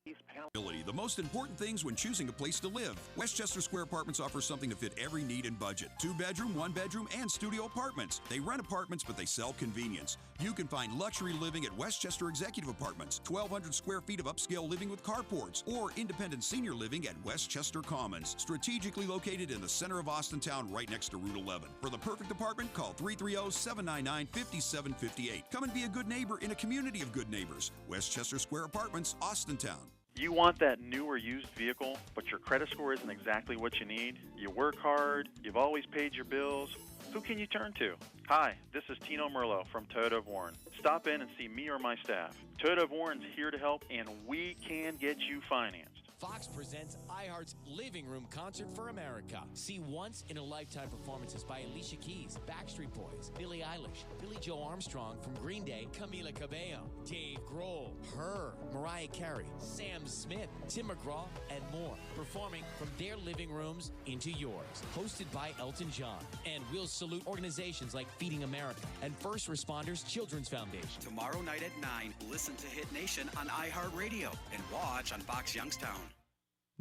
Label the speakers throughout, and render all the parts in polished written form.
Speaker 1: The most important things when choosing a place to live. Westchester Square Apartments offers something to fit every need and budget. 2-bedroom, 1-bedroom, and studio apartments. They rent apartments, but they sell convenience. You can find luxury living at Westchester Executive Apartments, 1,200 square feet of upscale living with carports, or independent senior living at Westchester Commons, strategically located in the center of Austintown, right next to Route 11. For the perfect apartment, call 330-799-5758. Come and be a good neighbor in a community of good neighbors. Westchester Square Apartments, Austintown.
Speaker 2: You want that new or used vehicle, but your credit score isn't exactly what you need? You work hard, you've always paid your bills. Who can you turn to? Hi, this is Tino Merlo from Toyota of Warren. Stop in and see me or my staff. Toyota of Warren's here to help, and we can get you financed.
Speaker 3: Fox presents iHeart's Living Room Concert for America. See once-in-a-lifetime performances by Alicia Keys, Backstreet Boys, Billie Eilish, Billie Joe Armstrong from Green Day, Camila Cabello, Dave Grohl, Her, Mariah Carey, Sam Smith, Tim McGraw, and more. Performing from their living rooms into yours. Hosted by Elton John. And we'll salute organizations like Feeding America and First Responders Children's Foundation.
Speaker 4: Tomorrow night at 9, listen to Hit Nation on iHeartRadio and watch on Fox Youngstown.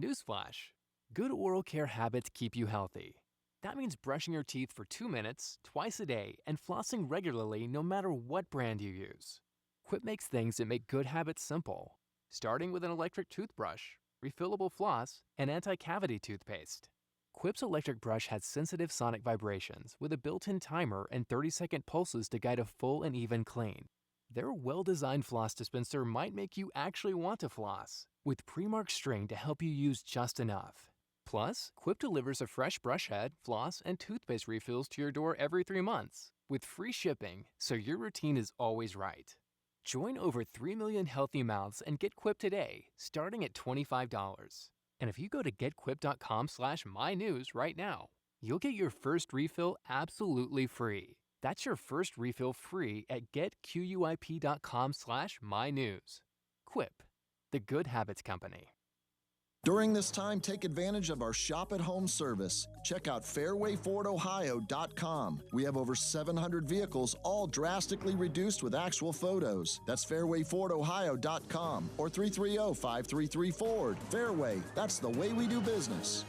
Speaker 5: Newsflash. Good oral care habits keep you healthy. That means brushing your teeth for 2 minutes, twice a day, and flossing regularly no matter what brand you use. Quip makes things that make good habits simple, starting with an electric toothbrush, refillable floss, and anti-cavity toothpaste. Quip's electric brush has sensitive sonic vibrations with a built-in timer and 30-second pulses to guide a full and even clean. Their well-designed floss dispenser might make you actually want to floss, with pre-marked string to help you use just enough. Plus, Quip delivers a fresh brush head, floss, and toothpaste refills to your door every 3 months, with free shipping, so your routine is always right. Join over 3 million healthy mouths and get Quip today, starting at $25. And if you go to getquip.com/mynews right now, you'll get your first refill absolutely free. That's your first refill free at getquip.com/mynews. Quip, the Good Habits Company.
Speaker 6: During this time, take advantage of our shop-at-home service. Check out fairwayfordohio.com. We have over 700 vehicles, all drastically reduced with actual photos. That's fairwayfordohio.com or 330-533-FORD. Fairway, that's the way we do business.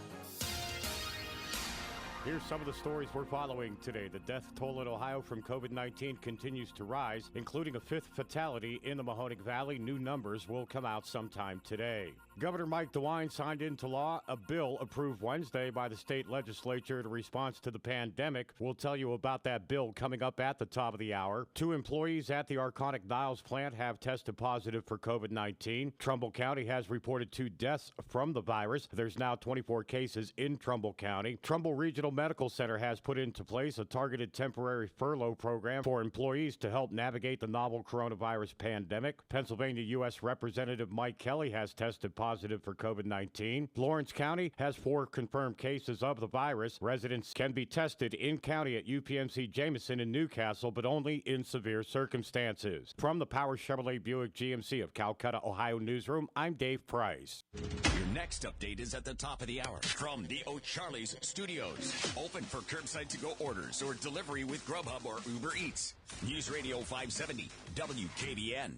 Speaker 7: Here's some of the stories we're following today. The death toll in Ohio from COVID-19 continues to rise, including a 5th fatality in the Mahoning Valley. New numbers will come out sometime today. Governor Mike DeWine signed into law a bill approved Wednesday by the state legislature in response to the pandemic. We'll tell you about that bill coming up at the top of the hour. 2 employees at the Arconic Niles plant have tested positive for COVID-19. Trumbull County has reported 2 deaths from the virus. There's now 24 cases in Trumbull County. Trumbull Regional Medical Center has put into place a targeted temporary furlough program for employees to help navigate the novel coronavirus pandemic. Pennsylvania U.S. Representative Mike Kelly has tested positive for COVID-19. Lawrence County has 4 confirmed cases of the virus. Residents can be tested in county at UPMC Jameson in Newcastle, but only in severe circumstances. From the Power Chevrolet Buick GMC of Calcutta, Ohio newsroom, I'm Dave Price.
Speaker 8: Your next update is at the top of the hour from the O'Charlie's Studios. Open for curbside to-go orders or delivery with Grubhub or Uber Eats. News Radio 570, WKBN.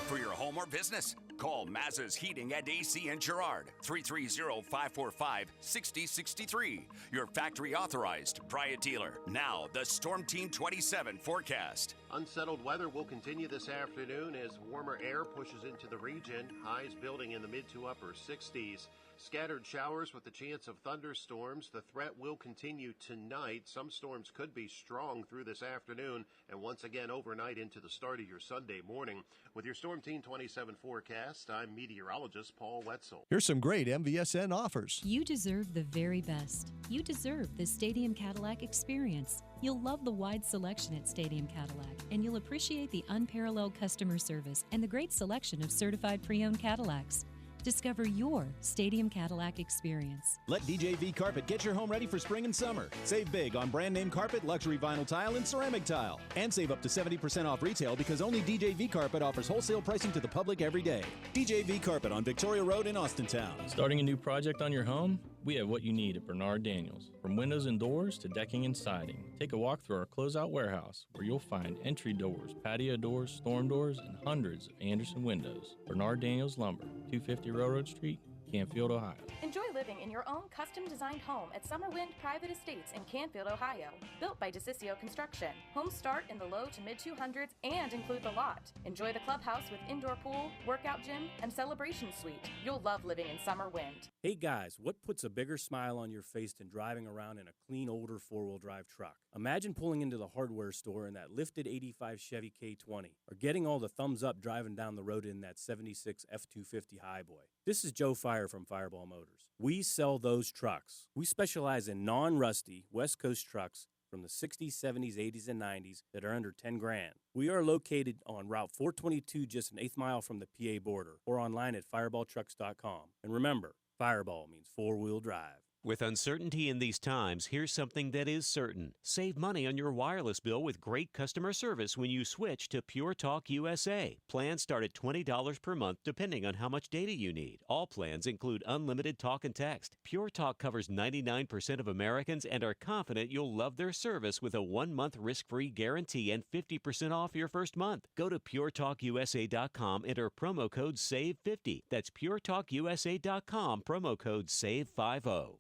Speaker 4: For your home or business, call Mazza's Heating and AC in Girard, 330-545-6063. Your factory authorized Bryant dealer. Now, the Storm Team 27 forecast.
Speaker 9: Unsettled weather will continue this afternoon as warmer air pushes into the region. Highs building in the mid to upper 60s. Scattered showers with the chance of thunderstorms. The threat will continue tonight. Some storms could be strong through this afternoon and once again overnight into the start of your Sunday morning. With your Storm Team 27 forecast, I'm meteorologist Paul Wetzel.
Speaker 10: Here's some great MVSN offers.
Speaker 11: You deserve the very best. You deserve the Stadium Cadillac experience. You'll love the wide selection at Stadium Cadillac, and you'll appreciate the unparalleled customer service and the great selection of certified pre-owned Cadillacs. Discover your Stadium Cadillac experience.
Speaker 12: Let DJV Carpet get your home ready for spring and summer. Save big on brand name carpet, luxury vinyl tile, and ceramic tile. And save up to 70% off retail because only DJV Carpet offers wholesale pricing to the public every day. DJV Carpet on Victoria Road in Austintown.
Speaker 13: Starting a new project on your home? We have what you need at Bernard Daniels. From windows and doors to decking and siding, take a walk through our closeout warehouse where you'll find entry doors, patio doors, storm doors, and hundreds of Anderson windows. Bernard Daniels Lumber, 250 Railroad Street, Canfield, Ohio.
Speaker 14: Enjoy living in your own custom-designed home at Summerwind Private Estates in Canfield, Ohio. Built by DeCiccio Construction. Homes start in the low to mid-200s and include the lot. Enjoy the clubhouse with indoor pool, workout gym, and celebration suite. You'll love living in Summerwind.
Speaker 15: Hey guys, what puts a bigger smile on your face than driving around in a clean, older four-wheel drive truck? Imagine pulling into the hardware store in that lifted 85 Chevy K20, or getting all the thumbs up driving down the road in that 76 F-250 Highboy. This is Joe Fire from Fireball Motors. We sell those trucks. We specialize in non-rusty West Coast trucks from the 60s, 70s, 80s, and 90s that are under 10 grand. We are located on Route 422, just an eighth mile from the PA border, or online at fireballtrucks.com. And remember, Fireball means four-wheel drive.
Speaker 16: With uncertainty in these times, here's something that is certain. Save money on your wireless bill with great customer service when you switch to Pure Talk USA. Plans start at $20 per month depending on how much data you need. All plans include unlimited talk and text. Pure Talk covers 99% of Americans and are confident you'll love their service with a 1-month risk-free guarantee and 50% off your first month. Go to puretalkusa.com, enter promo code SAVE50. That's puretalkusa.com, promo code SAVE50.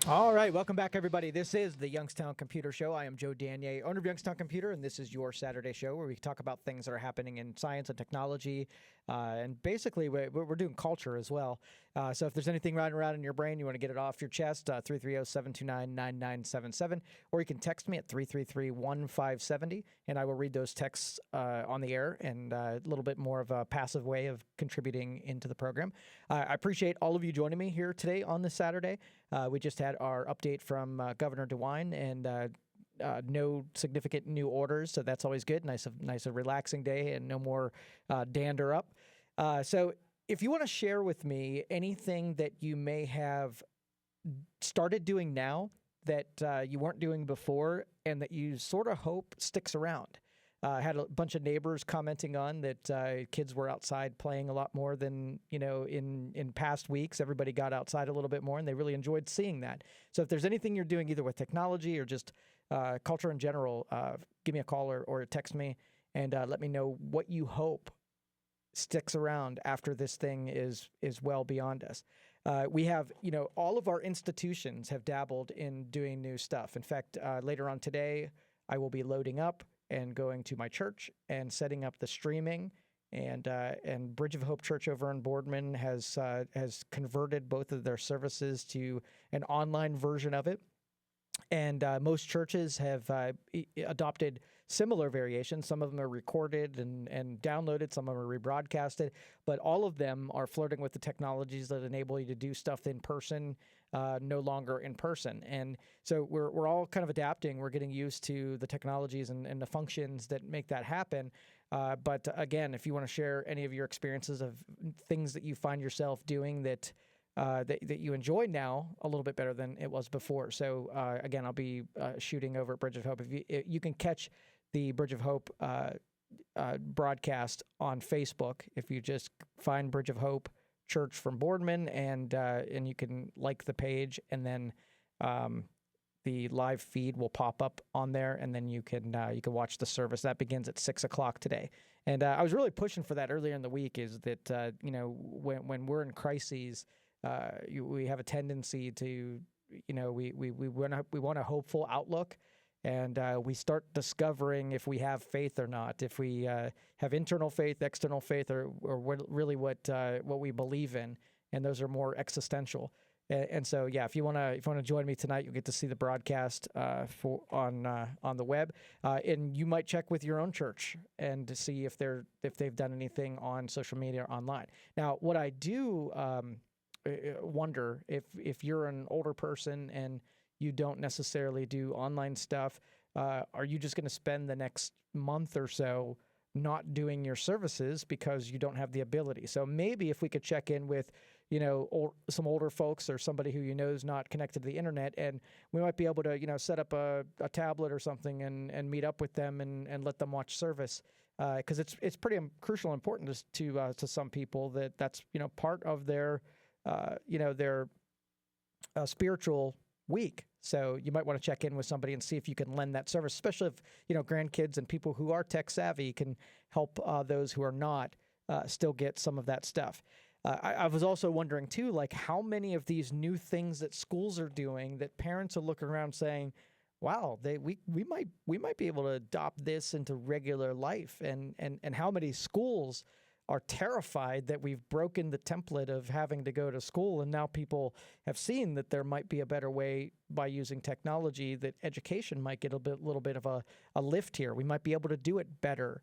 Speaker 17: All right, welcome back, everybody. This is the Youngstown Computer Show. I am Joe Danier, owner of Youngstown Computer, and this is your Saturday show where we talk about things that are happening in science and technology, and basically we're doing culture as well. So if there's anything riding around in your brain, you want to get it off your chest, 330-729-9977, or you can text me at 333-1570, and I will read those texts on the air, and a little bit more of a passive way of contributing into the program. I appreciate all of you joining me here today on this Saturday. We just had our update from Governor DeWine, and no significant new orders, so that's always good. Nice, a relaxing day, and no more dander up. So if you want to share with me anything that you may have started doing now that you weren't doing before and that you sort of hope sticks around. Had a bunch of neighbors commenting on that kids were outside playing a lot more than, in past weeks. Everybody got outside a little bit more, and they really enjoyed seeing that. So if there's anything you're doing either with technology or just culture in general, give me a call or text me and let me know what you hope sticks around after this thing is well beyond us. We have, all of our institutions have dabbled in doing new stuff. In fact, later on today, I will be loading up and going to my church and setting up the streaming, and Bridge of Hope Church over in Boardman has converted both of their services to an online version of it. And most churches have adopted similar variations. Some of them are recorded and downloaded. Some of them are rebroadcasted. But all of them are flirting with the technologies that enable you to do stuff in person, no longer in person. And so we're all kind of adapting. We're getting used to the technologies and the functions that make that happen. But again, if you want to share any of your experiences of things that you find yourself doing that you enjoy now a little bit better than it was before. So again, I'll be shooting over at Bridge of Hope. If you can catch the Bridge of Hope broadcast on Facebook, if you just find Bridge of Hope Church from Boardman, and you can like the page, and then the live feed will pop up on there, and then you can watch the service. That begins at 6:00 today. And I was really pushing for that earlier in the week. Is that when we're in crises, we have a tendency to, we want a hopeful outlook, and we start discovering if we have faith or not, if we have internal faith, external faith, or really what we believe in, and those are more existential. And so, yeah, if you want to join me tonight, you'll get to see the broadcast on the web, and you might check with your own church and to see if they've done anything on social media or online. Now, what I do wonder, if you're an older person and you don't necessarily do online stuff, are you just going to spend the next month or so not doing your services because you don't have the ability? So maybe if we could check in with some older folks or somebody who is not connected to the internet, and we might be able to set up a tablet or something and meet up with them and let them watch service, because it's pretty crucial and important to some people that's part of their their spiritual week. So you might want to check in with somebody and see if you can lend that service, especially if grandkids and people who are tech savvy can help those who are not still get some of that stuff. I was also wondering too, like how many of these new things that schools are doing that parents are looking around saying, wow, we might be able to adopt this into regular life, and how many schools are terrified that we've broken the template of having to go to school, and now people have seen that there might be a better way by using technology, that education might get a little bit of a lift here. We might be able to do it better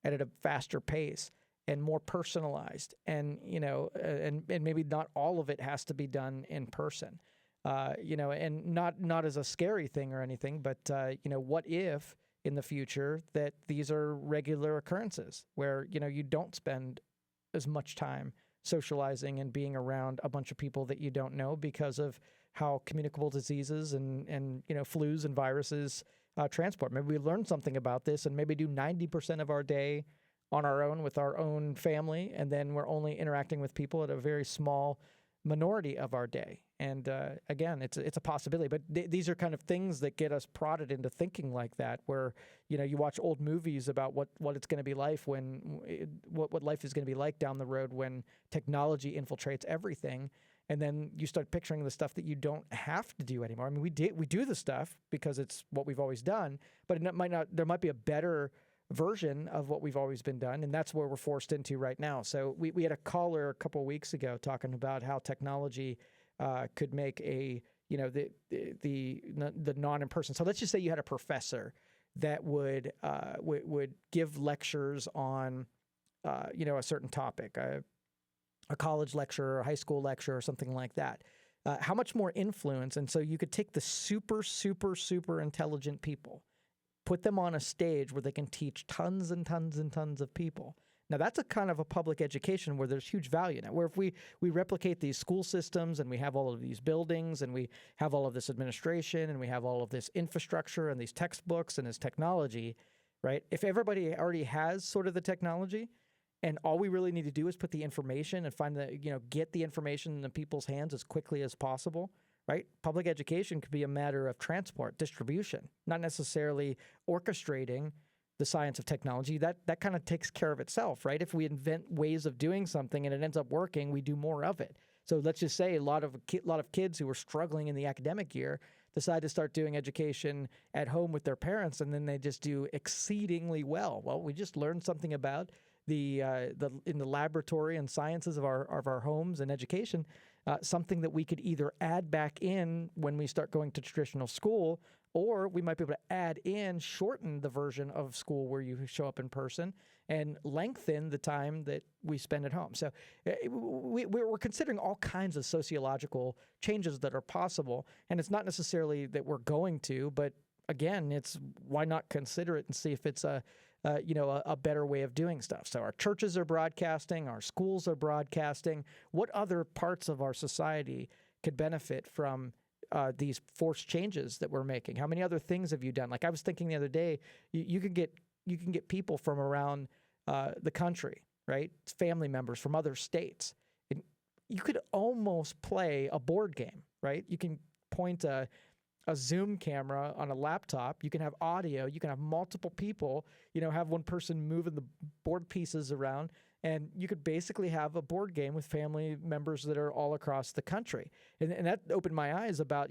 Speaker 17: at a faster pace and more personalized, and and maybe not all of it has to be done in person, and not as a scary thing or anything, but what if in the future that these are regular occurrences where you don't spend as much time socializing and being around a bunch of people that you don't know because of how communicable diseases and flus and viruses transport. Maybe we learn something about this and maybe do 90% of our day on our own with our own family, and then we're only interacting with people at a very small minority of our day. And again, it's a possibility, but these are kind of things that get us prodded into thinking like that, where you watch old movies about what it's going to be like what life is going to be like down the road when technology infiltrates everything, and then you start picturing the stuff that you don't have to do anymore. I mean, we do the stuff because it's what we've always done, but there might be a better version of what we've always been done, and that's where we're forced into right now. So we had a caller a couple of weeks ago talking about how technology could make the non-in-person. So let's just say you had a professor that would give lectures on a certain topic, a college lecture, or a high school lecture, or something like that. How much more influence? And so you could take the super, super, super intelligent people, put them on a stage where they can teach tons and tons and tons of people. Now, that's a kind of a public education where there's huge value in it, where if we replicate these school systems and we have all of these buildings and we have all of this administration and we have all of this infrastructure and these textbooks and this technology, right? If everybody already has sort of the technology and all we really need to do is put the information and get the information in the people's hands as quickly as possible, right? Public education could be a matter of transport, distribution, not necessarily orchestrating the science of technology. That kind of takes care of itself, right? If we invent ways of doing something and it ends up working, we do more of it. So let's just say a lot of kids who were struggling in the academic year decide to start doing education at home with their parents, and then they just do exceedingly well. Well, we just learned something about in the laboratory and sciences of our homes and education, something that we could either add back in when we start going to traditional school, or we might be able to shorten the version of school where you show up in person and lengthen the time that we spend at home. So we're considering all kinds of sociological changes that are possible, and it's not necessarily that we're going to, but again, it's why not consider it and see if it's a better way of doing stuff. So our churches are broadcasting, our schools are broadcasting. What other parts of our society could benefit from these forced changes that we're making? How many other things have you done? Like I was thinking the other day, you can get people from around the country, right? Family members from other states. And you could almost play a board game, right? You can point a Zoom camera on a laptop. You can have audio. You can have multiple people, have one person moving the board pieces around, and you could basically have a board game with family members that are all across the country. And that opened my eyes about,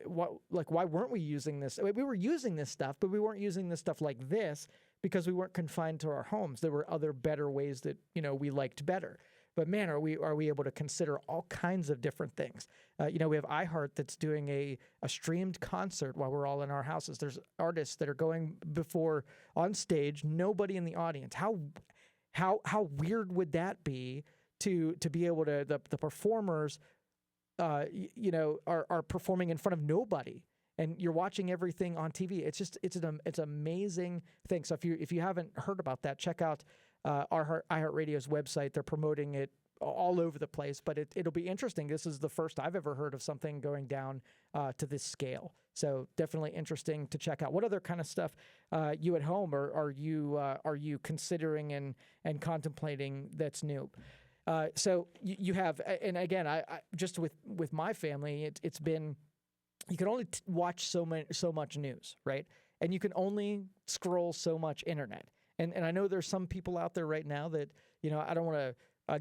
Speaker 17: why weren't we using this? We were using this stuff, but we weren't using this stuff like this because we weren't confined to our homes. There were other better ways that, we liked better. But man, are we able to consider all kinds of different things? We have iHeart that's doing a streamed concert while we're all in our houses. There's artists that are going before on stage, nobody in the audience. How weird would that be to be able to the performers, are performing in front of nobody, and you're watching everything on TV. It's an amazing thing. So if you haven't heard about that, check out iHeartRadio's website. They're promoting it all over the place, but it'll be interesting. This is the first I've ever heard of something going down to this scale. So definitely interesting to check out. What other kind of stuff you at home are you considering and contemplating that's new? So you have, and again, I just with my family, it's been, you can only watch so much news, right? And you can only scroll so much internet. And I know there's some people out there right now that, I don't want to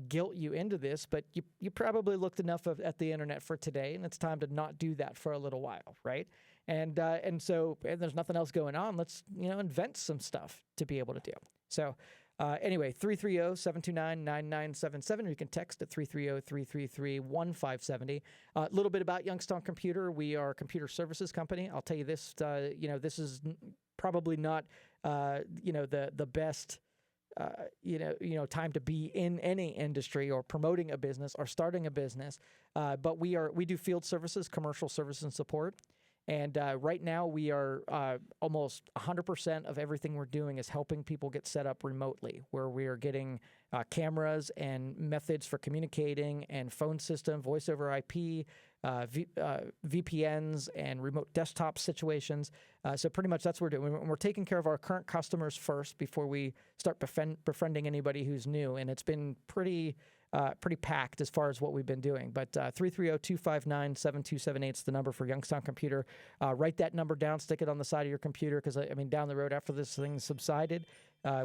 Speaker 17: guilt you into this, but you probably looked enough at the internet for today, and it's time to not do that for a little while, right? And so there's nothing else going on. Let's invent some stuff to be able to do. So anyway, 330-729-9977. You can text at 330-333-1570. A little bit about Youngstown Computer. We are a computer services company. I'll tell you this. This is probably not the best. Time to be in any industry or promoting a business or starting a business. But we do field services, commercial service and support. And right now we are almost 100% of everything we're doing is helping people get set up remotely, where we are getting cameras and methods for communicating and phone system, voice over IP, VPNs and remote desktop situations. So pretty much that's what we're doing. We're taking care of our current customers first before we start befriending anybody who's new. And it's been pretty packed as far as what we've been doing. But 330-259-7278 is the number for Youngstown Computer. Write that number down, stick it on the side of your computer, because, down the road after this thing subsided,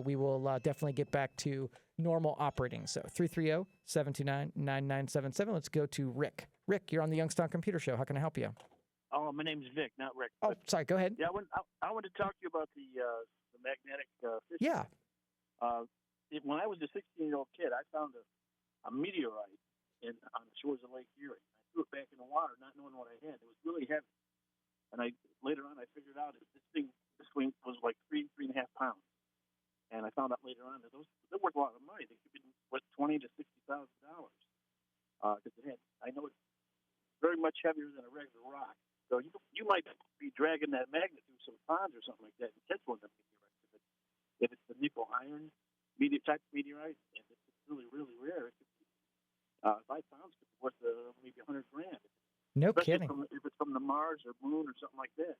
Speaker 17: we will definitely get back to normal operating. So 330-729-9977. Let's go to Rick. Rick, you're on the Youngstown Computer Show. How can I help you?
Speaker 18: Oh, my name's Vic, not Rick.
Speaker 17: Oh, sorry. Go ahead.
Speaker 18: Yeah, I wanted to talk to you about the magnetic fish.
Speaker 17: Yeah.
Speaker 18: When I was a 16-year-old kid, I found a meteorite on the shores of Lake Erie. I threw it back in the water, not knowing what I had. It was really heavy. And later on, I figured out this thing was like 3.5 pounds. And I found out later on that they're worth a lot of money. They could be worth $20,000 to $60,000. Because I know it's very much heavier than a regular rock. So you might be dragging that magnet through some ponds or something like that and catch one of them meteorites. If it's the nickel iron type meteorite, and it's really, really rare, it could be 5 pounds could be worth maybe $100,000.
Speaker 17: No
Speaker 18: Especially
Speaker 17: kidding.
Speaker 18: if it's from the Mars or Moon or something like that.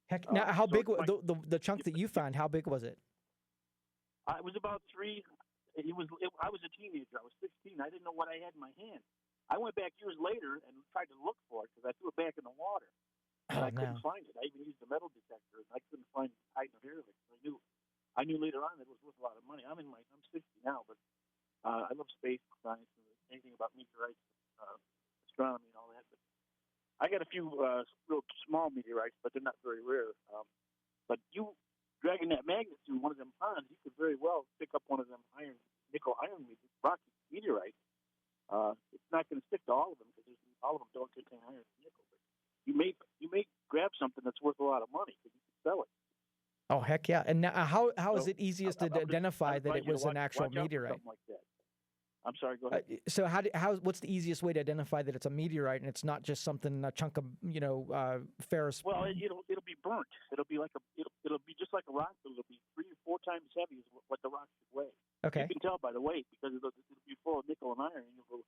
Speaker 17: Heck, now how big was the chunk that you found? How big was it?
Speaker 18: It was about 3. I was a teenager. I was 16. I didn't know what I had in my hand. I went back years later and tried to look for it because I threw it back in the water. And I couldn't find it. I even used a metal detector, and I couldn't find hide nor hair of it. I knew later on that it was worth a lot of money. I'm 60 now, but I love space science and anything about meteorites, astronomy, and all that. But I got a few real small meteorites, but they're not very rare. But you dragging that magnet through one of them ponds, you could very well pick up one of them nickel iron rocky meteorites. It's not going to stick to all of them because all of them don't contain iron and nickel. But you may grab something that's worth a lot of money because you can sell it.
Speaker 17: Oh, heck yeah. And now how is it easiest to identify that it was an actual meteorite?
Speaker 18: Something like that. I'm sorry, go ahead.
Speaker 17: So what's the easiest way to identify that it's a meteorite and it's not just a chunk of, ferrous?
Speaker 18: Well, it'll be burnt. It'll be just like a rock, but it'll be 3 or 4 times heavy as what the rock should weigh.
Speaker 17: Okay.
Speaker 18: You can tell by the weight because it'll be full of nickel and iron. And you'll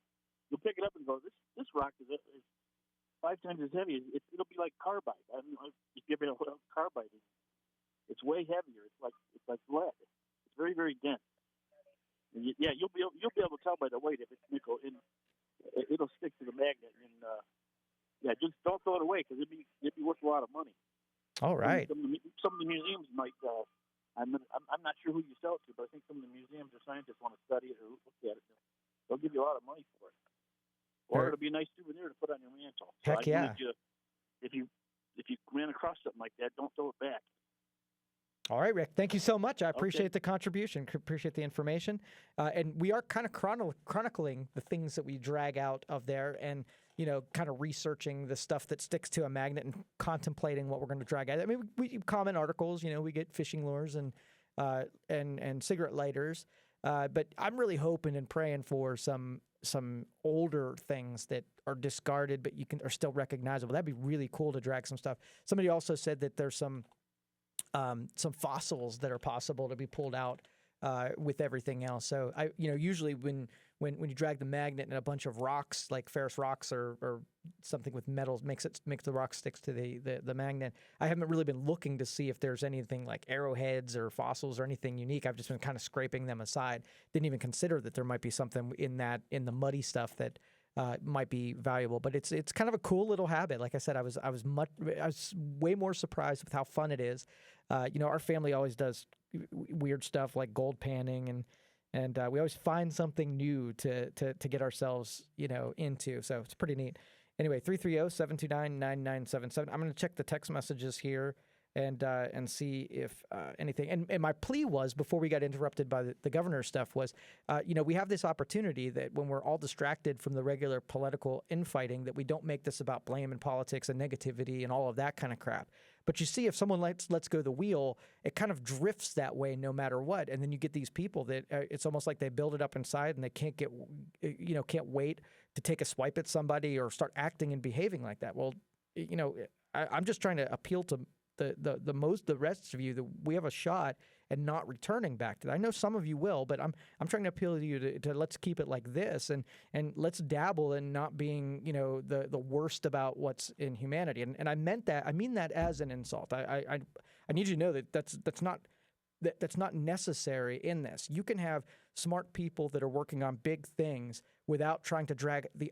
Speaker 18: pick it up and go, this rock is 5 times as heavy. It'll be like carbide. I don't know if you ever know what carbide is. It's way heavier. It's like lead. It's very, very dense. And you'll be able to tell by the weight if it's nickel. And it'll stick to the magnet. And just don't throw it away because it'd be worth a lot of money.
Speaker 17: All right.
Speaker 18: Some of the museums might. I'm not sure who you sell it to, but I think some of the museums or scientists want to study it or look at it. They'll give you a lot of money for it. Or it'll be a nice souvenir to put on your mantle.
Speaker 17: Heck yeah.
Speaker 18: If you ran across something like that, don't throw it back.
Speaker 17: All right, Rick. Thank you so much. I appreciate the contribution. Appreciate the information. And we are kind of chronicling the things that we drag out of there and, kind of researching the stuff that sticks to a magnet and contemplating what we're going to drag out. I mean, we comment articles, we get fishing lures and cigarette lighters. But I'm really hoping and praying for some older things that are discarded but are still recognizable. That'd be really cool to drag some stuff. Somebody also said that there's some fossils that are possible to be pulled out with everything else. So usually when when you drag the magnet and a bunch of rocks, like ferrous rocks or something with metals, makes the rock sticks to the magnet. I haven't really been looking to see if there's anything like arrowheads or fossils or anything unique. I've just been kind of scraping them aside. Didn't even consider that there might be something in the muddy stuff that might be valuable. But it's kind of a cool little habit. Like I said, I was way more surprised with how fun it is. Our family always does weird stuff like gold panning and we always find something new to get ourselves, into. So it's pretty neat. Anyway, 330-729-9977. I'm going to check the text messages here and see if anything. And my plea was, before we got interrupted by the governor's stuff, was, we have this opportunity that when we're all distracted from the regular political infighting, that we don't make this about blame and politics and negativity and all of that kind of crap. But you see, if someone lets go the wheel, it kind of drifts that way no matter what. And then you get these people that it's almost like they build it up inside and they can't wait to take a swipe at somebody or start acting and behaving like that. Well, I'm just trying to appeal to the rest of you that we have a shot at not returning back to that. I know some of you will, but I'm trying to appeal to you to let's keep it like this and let's dabble in not being the worst about what's in humanity. And I mean that as an insult. I need you to know that that's not necessary in this. You can have smart people that are working on big things without trying to drag the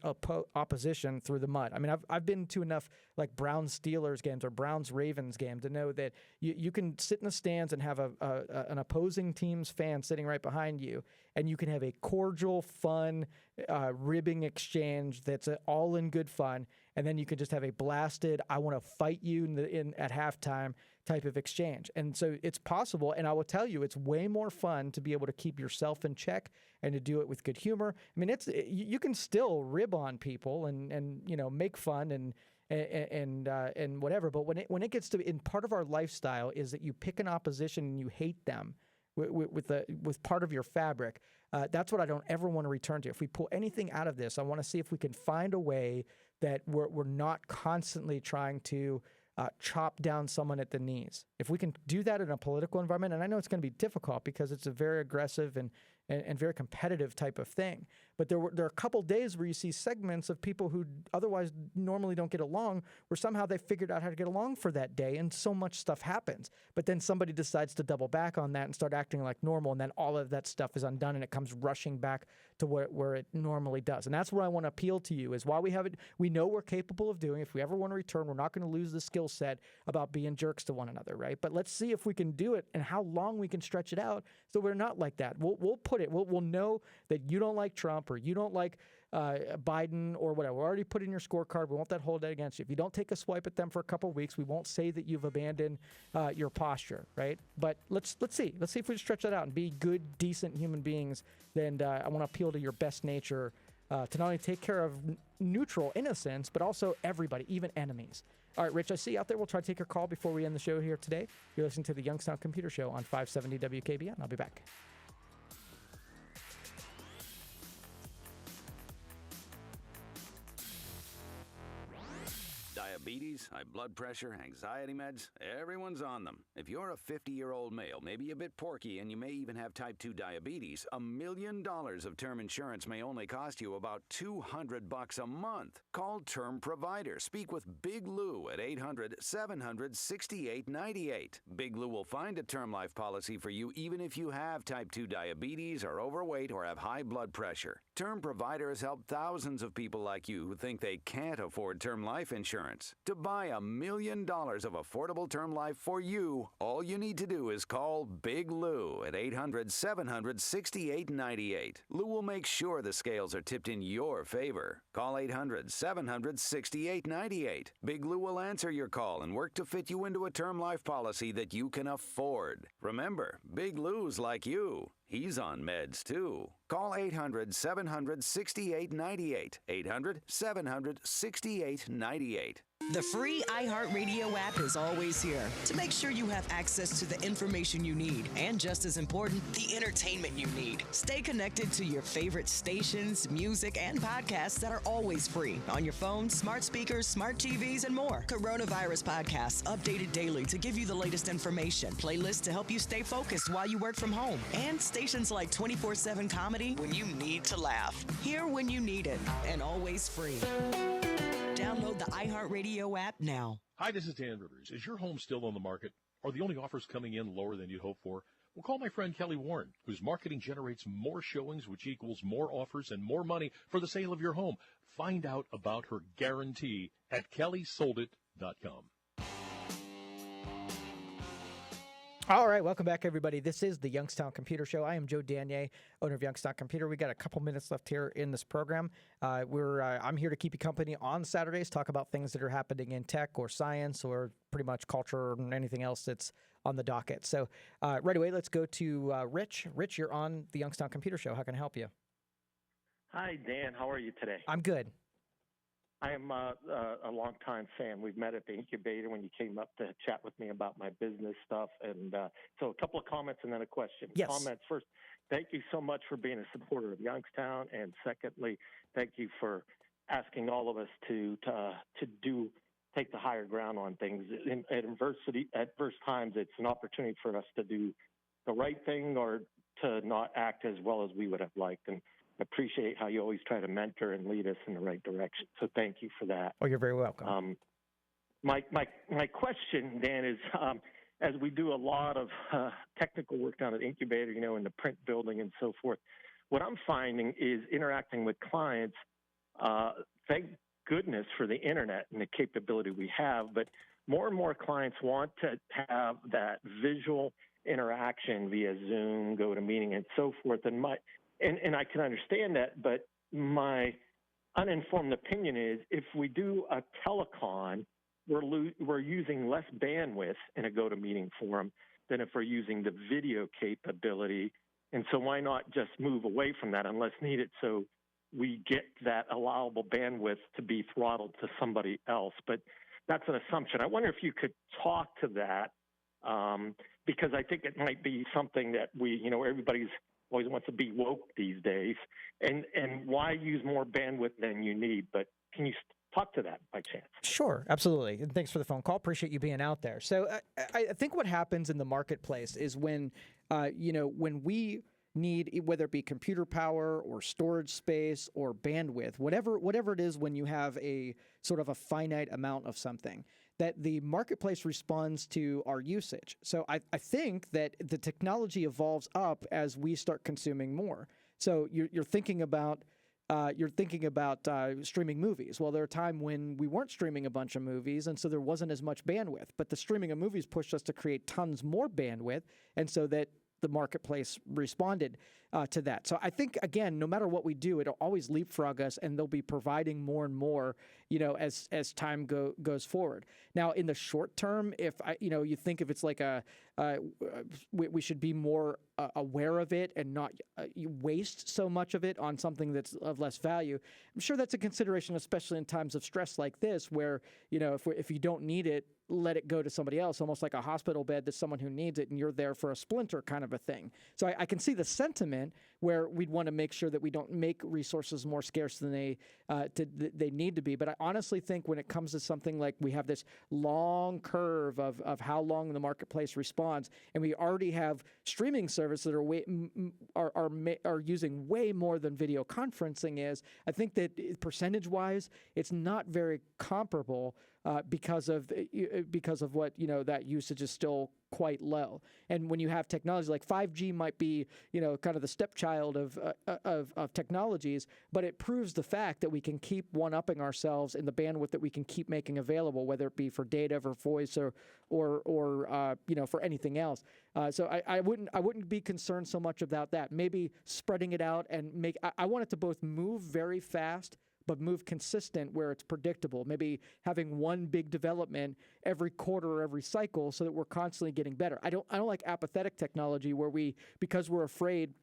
Speaker 17: opposition through the mud. I mean, I've been to enough like Browns Steelers games or Browns Ravens game to know that you can sit in the stands and have an opposing team's fan sitting right behind you, and you can have a cordial, fun, ribbing exchange that's all in good fun, and then you can just have a blasted, I want to fight you at halftime type of exchange. And so it's possible, and I will tell you, it's way more fun to be able to keep yourself in check and to do it with good humor. I mean, you can still rib on people and make fun and whatever, but when it gets to in part of our lifestyle is that you pick an opposition and you hate them with part of your fabric. That's what I don't ever want to return to. If we pull anything out of this, I want to see if we can find a way that we're not constantly trying to chop down someone at the knees. If we can do that in a political environment, and I know it's going to be difficult because it's a very aggressive and very competitive type of thing, but there are a couple days where you see segments of people who otherwise normally don't get along, where somehow they figured out how to get along for that day, and so much stuff happens. But then somebody decides to double back on that and start acting like normal, and then all of that stuff is undone, and it comes rushing back to where it normally does. And that's what I want to appeal to you, is while we have it, we know we're capable of doing. If we ever want to return, we're not going to lose the skill set about being jerks to one another, right? But let's see if we can do it and how long we can stretch it out so we're not like that. We'll put it. We'll know that you don't like Trump or you don't like Biden or whatever. We're already put in your scorecard. We won't hold that against you. If you don't take a swipe at them for a couple of weeks, we won't say that you've abandoned your posture, right? But let's see. Let's see if we can stretch that out and be good, decent human beings. Then I want to appeal to your best nature to not only take care of neutral innocents, but also everybody, even enemies. All right, Rich, I see you out there. We'll try to take your call before we end the show here today. You're listening to the Youngstown Computer Show on 570 WKBN. I'll be back.
Speaker 19: Diabetes, high blood pressure, anxiety meds, everyone's on them. If you're a 50-year-old male, maybe a bit porky, and you may even have type 2 diabetes, $1 million of term insurance may only cost you about $200 a month. Call Term Provider. Speak with Big Lou at 800-700-6898. Big Lou will find a term life policy for you even if you have type 2 diabetes, are overweight, or have high blood pressure. Term Provider has helped thousands of people like you who think they can't afford term life insurance. To buy $1 million of affordable term life for you, all you need to do is call Big Lou at 800-700-6898. Lou will make sure the scales are tipped in your favor. Call 800-700-6898. Big Lou will answer your call and work to fit you into a term life policy that you can afford. Remember, Big Lou's like you. He's on meds, too. Call 800-700-6898. 800-700-6898.
Speaker 20: The free iHeartRadio app is always here to make sure you have access to the information you need and, just as important, the entertainment you need. Stay connected to your favorite stations, music, and podcasts that are always free on your phone, smart speakers, smart TVs, and more. Coronavirus podcasts updated daily to give you the latest information, playlists to help you stay focused while you work from home, and stations like 24/7 Comedy when you need to laugh. Here when you need it, and always free. Download the iHeartRadio app now.
Speaker 21: Hi, this is Dan Rivers. Is your home still on the market? Are the only offers coming in lower than you'd hoped for? Well, call my friend Kelly Warren, whose marketing generates more showings, which equals more offers and more money for the sale of your home. Find out about her guarantee at kellysoldit.com.
Speaker 17: All right, welcome back, everybody. This is the Youngstown Computer Show. I am Joe Danier, owner of Youngstown Computer. We got a couple minutes left here in this program. I'm here to keep you company on Saturdays, talk about things that are happening in tech or science or pretty much culture and anything else that's on the docket. So right away, let's go to Rich. Rich, you're on the Youngstown Computer Show. How can I help you?
Speaker 22: Hi, Dan. How are you today?
Speaker 17: I'm good.
Speaker 22: I am a longtime fan. We've met at the incubator when you came up to chat with me about my business stuff. And so a couple of comments and then a question.
Speaker 17: Yes.
Speaker 22: Comments first. Thank you so much for being a supporter of Youngstown. And secondly, thank you for asking all of us to take the higher ground on things. In adverse times, it's an opportunity for us to do the right thing or to not act as well as we would have liked. And appreciate how you always try to mentor and lead us in the right direction. So thank you for that.
Speaker 17: Oh, you're very welcome.
Speaker 22: My question, Dan, is as we do a lot of technical work down at the incubator, in the print building and so forth, what I'm finding is interacting with clients, thank goodness for the internet and the capability we have, but more and more clients want to have that visual interaction via Zoom, GoToMeeting, and so forth. And I can understand that, but my uninformed opinion is if we do a telecon, we're using less bandwidth in a GoToMeeting forum than if we're using the video capability. And so why not just move away from that unless needed so we get that allowable bandwidth to be throttled to somebody else? But that's an assumption. I wonder if you could talk to that because I think it might be something that everybody's always wants to be woke these days, and why use more bandwidth than you need? But can you talk to that by chance?
Speaker 17: Sure, absolutely. And thanks for the phone call. Appreciate you being out there. So I think what happens in the marketplace is when we need, whether it be computer power or storage space or bandwidth, whatever it is, when you have a sort of a finite amount of something, that the marketplace responds to our usage. So I think that the technology evolves up as we start consuming more. So you're thinking about streaming movies. Well, there are a time when we weren't streaming a bunch of movies, and so there wasn't as much bandwidth. But the streaming of movies pushed us to create tons more bandwidth, and so that the marketplace responded to that. So I think, again, no matter what we do, it'll always leapfrog us, and they'll be providing more and more, as time goes forward. Now, in the short term, if you think if it's like we should be more aware of it and not waste so much of it on something that's of less value. I'm sure that's a consideration, especially in times of stress like this, where if you don't need it, let it go to somebody else, almost like a hospital bed to someone who needs it, and you're there for a splinter kind of a thing. So I can see the sentiment where we'd want to make sure that we don't make resources more scarce than they need to be. But I honestly think when it comes to something like we have this long curve of how long the marketplace responds, and we already have streaming services that are using way more than video conferencing is, I think that percentage-wise, it's not very comparable because of what that usage is still quite low. And when you have technology like 5G might be kind of the stepchild of technologies, but it proves the fact that we can keep one-upping ourselves in the bandwidth that we can keep making available, whether it be for data, for voice, or for anything else. So I wouldn't be concerned so much about that. Maybe spreading it out and I want it to both move very fast but move consistent where it's predictable. Maybe having one big development every quarter or every cycle so that we're constantly getting better. I don't like apathetic technology where because we're afraid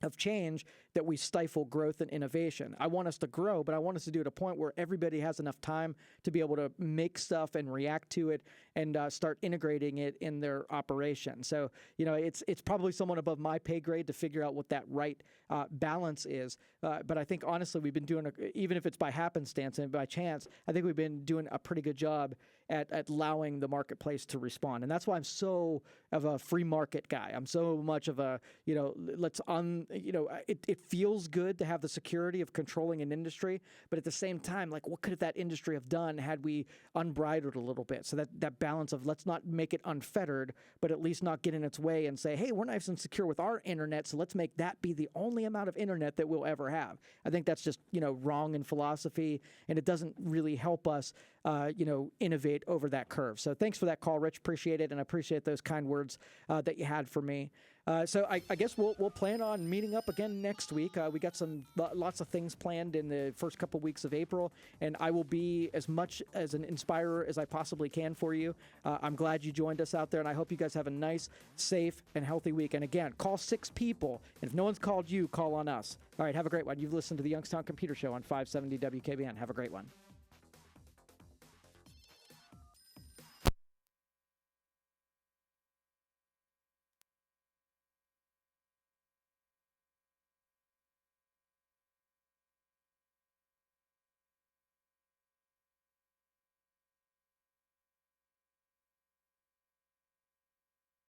Speaker 17: of change that we stifle growth and innovation. I want us to grow, but I want us to do it at a point where everybody has enough time to be able to make stuff and react to it and start integrating it in their operation. So, it's probably somewhat above my pay grade to figure out what that right balance is. But I think, honestly, we've been doing, even if it's by happenstance and by chance, I think we've been doing a pretty good job at allowing the marketplace to respond. And that's why I'm so of a free market guy. I'm so much of a, it feels good to have the security of controlling an industry, but at the same time, like, what could that industry have done had we unbridled a little bit? So that balance of, let's not make it unfettered, but at least not get in its way and say, hey, we're nice and secure with our internet, so let's make that be the only amount of internet that we'll ever have. I think that's just, wrong in philosophy, and it doesn't really help us, innovate over that curve. So thanks for that call, Rich. Appreciate it, and I appreciate those kind words that you had for me. So I guess we'll plan on meeting up again next week. We got lots of things planned in the first couple weeks of April, and I will be as much as an inspirer as I possibly can for you. I'm glad you joined us out there, and I hope you guys have a nice, safe, and healthy week. And again, call 6 people, and if no one's called you, call on us. All right, have a great one. You've listened to the Youngstown Computer Show on 570 WKBN. Have a great one.